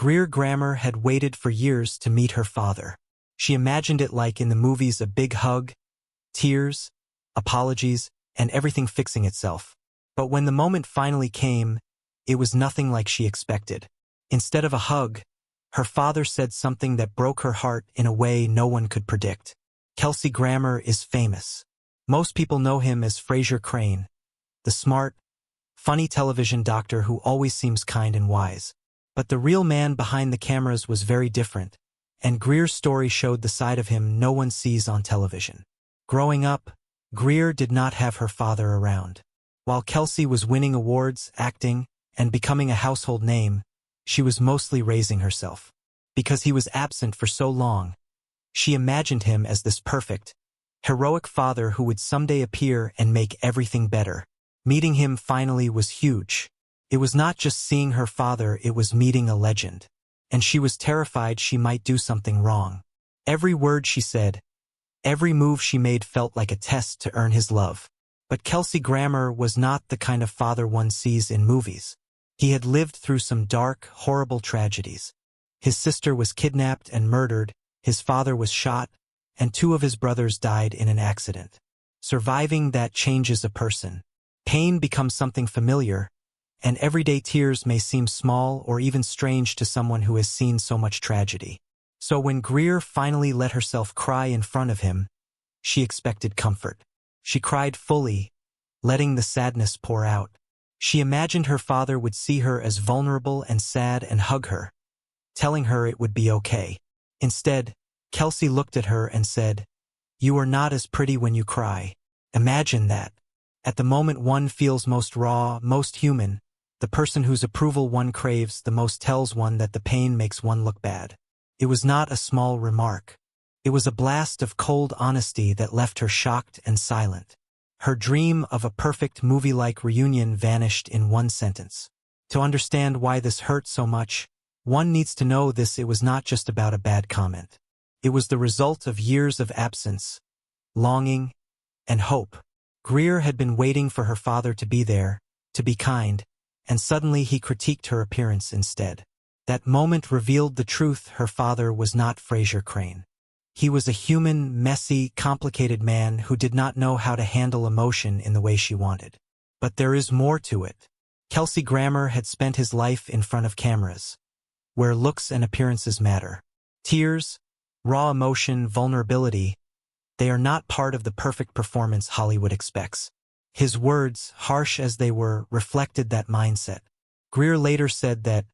Kelsey Grammer had waited for years to meet her father. She imagined it like in the movies, a big hug, tears, apologies, and everything fixing itself. But when the moment finally came, it was nothing like she expected. Instead of a hug, her father said something that broke her heart in a way no one could predict. Kelsey Grammer is famous. Most people know him as Frasier Crane, the smart, funny television doctor who always seems kind and wise. But the real man behind the cameras was very different, and Greer's story showed the side of him no one sees on television. Growing up, Greer did not have her father around. While Kelsey was winning awards, acting, and becoming a household name, she was mostly raising herself. Because he was absent for so long, she imagined him as this perfect, heroic father who would someday appear and make everything better. Meeting him finally was huge. It was not just seeing her father, it was meeting a legend. And she was terrified she might do something wrong. Every word she said, every move she made felt like a test to earn his love. But Kelsey Grammer was not the kind of father one sees in movies. He had lived through some dark, horrible tragedies. His sister was kidnapped and murdered, his father was shot, and 2 of his brothers died in an accident. Surviving that changes a person. Pain becomes something familiar, and everyday tears may seem small or even strange to someone who has seen so much tragedy. So when Greer finally let herself cry in front of him, she expected comfort. She cried fully, letting the sadness pour out. She imagined her father would see her as vulnerable and sad and hug her, telling her it would be okay. Instead, Kelsey looked at her and said, "You are not as pretty when you cry." Imagine that. At the moment one feels most raw, most human, the person whose approval one craves the most tells one that the pain makes one look bad. It was not a small remark. It was a blast of cold honesty that left her shocked and silent. Her dream of a perfect movie-like reunion vanished in one sentence. To understand why this hurt so much, one needs to know this: it was not just about a bad comment. It was the result of years of absence, longing, and hope. Greer had been waiting for her father to be there, to be kind, and suddenly he critiqued her appearance instead. That moment revealed the truth: her father was not Frasier Crane. He was a human, messy, complicated man who did not know how to handle emotion in the way she wanted. But there is more to it. Kelsey Grammer had spent his life in front of cameras, where looks and appearances matter. Tears, raw emotion, vulnerability, they are not part of the perfect performance Hollywood expects. His words, harsh as they were, reflected that mindset. Greer later said that,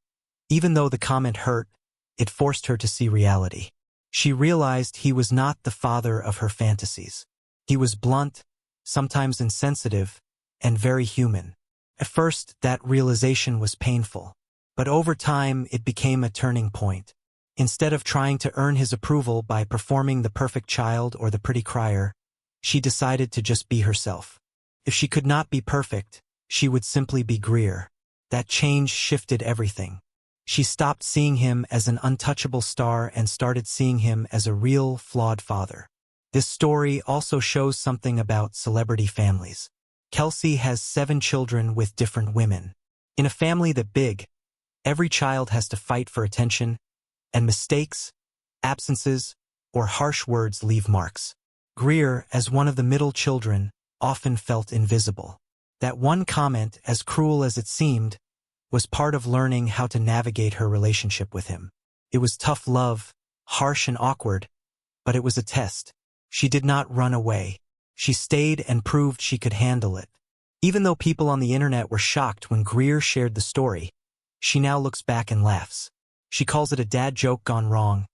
even though the comment hurt, it forced her to see reality. She realized he was not the father of her fantasies. He was blunt, sometimes insensitive, and very human. At first, that realization was painful. But over time, it became a turning point. Instead of trying to earn his approval by performing the perfect child or the pretty crier, she decided to just be herself. If she could not be perfect, she would simply be Greer. That change shifted everything. She stopped seeing him as an untouchable star and started seeing him as a real, flawed father. This story also shows something about celebrity families. Kelsey has 7 children with different women. In a family that big, every child has to fight for attention, and mistakes, absences, or harsh words leave marks. Greer, as one of the middle children, often felt invisible. That one comment, as cruel as it seemed, was part of learning how to navigate her relationship with him. It was tough love, harsh and awkward, but it was a test. She did not run away. She stayed and proved she could handle it. Even though people on the internet were shocked when Greer shared the story, she now looks back and laughs. She calls it a dad joke gone wrong,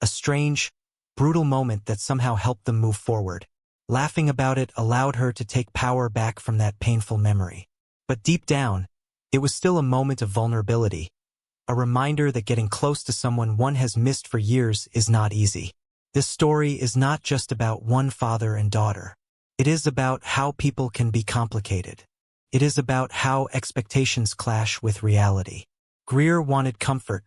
a strange, brutal moment that somehow helped them move forward. Laughing about it allowed her to take power back from that painful memory. But deep down, it was still a moment of vulnerability, a reminder that getting close to someone one has missed for years is not easy. This story is not just about one father and daughter. It is about how people can be complicated. It is about how expectations clash with reality. Greer wanted comfort.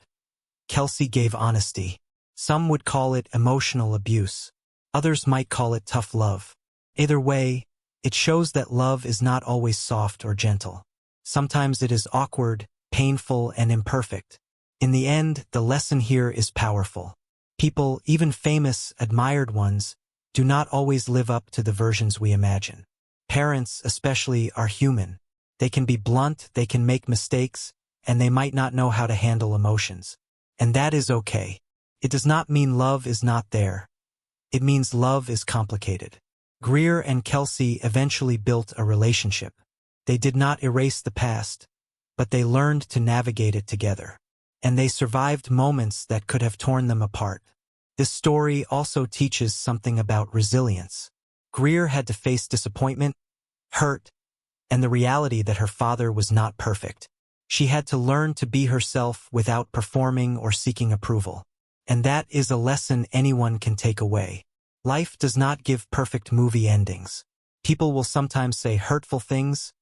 Kelsey gave honesty. Some would call it emotional abuse. Others might call it tough love. Either way, it shows that love is not always soft or gentle. Sometimes it is awkward, painful, and imperfect. In the end, the lesson here is powerful. People, even famous, admired ones, do not always live up to the versions we imagine. Parents, especially, are human. They can be blunt, they can make mistakes, and they might not know how to handle emotions. And that is okay. It does not mean love is not there. It means love is complicated. Greer and Kelsey eventually built a relationship. They did not erase the past, but they learned to navigate it together. And they survived moments that could have torn them apart. This story also teaches something about resilience. Greer had to face disappointment, hurt, and the reality that her father was not perfect. She had to learn to be herself without performing or seeking approval. And that is a lesson anyone can take away. Life does not give perfect movie endings. People will sometimes say hurtful things,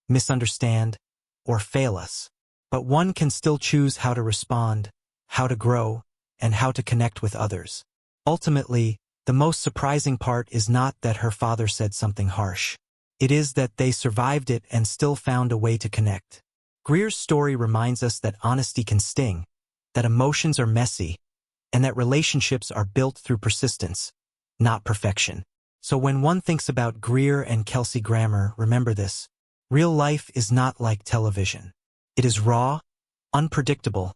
misunderstand, or fail us. But one can still choose how to respond, how to grow, and how to connect with others. Ultimately, the most surprising part is not that her father said something harsh. It is that they survived it and still found a way to connect. Greer's story reminds us that honesty can sting, that emotions are messy, and that relationships are built through persistence, not perfection. So when one thinks about Greer and Kelsey Grammer, remember this: real life is not like television. It is raw, unpredictable,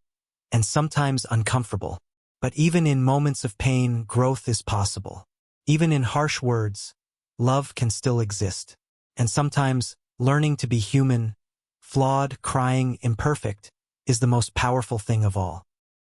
and sometimes uncomfortable. But even in moments of pain, growth is possible. Even in harsh words, love can still exist. And sometimes, learning to be human, flawed, crying, imperfect, is the most powerful thing of all.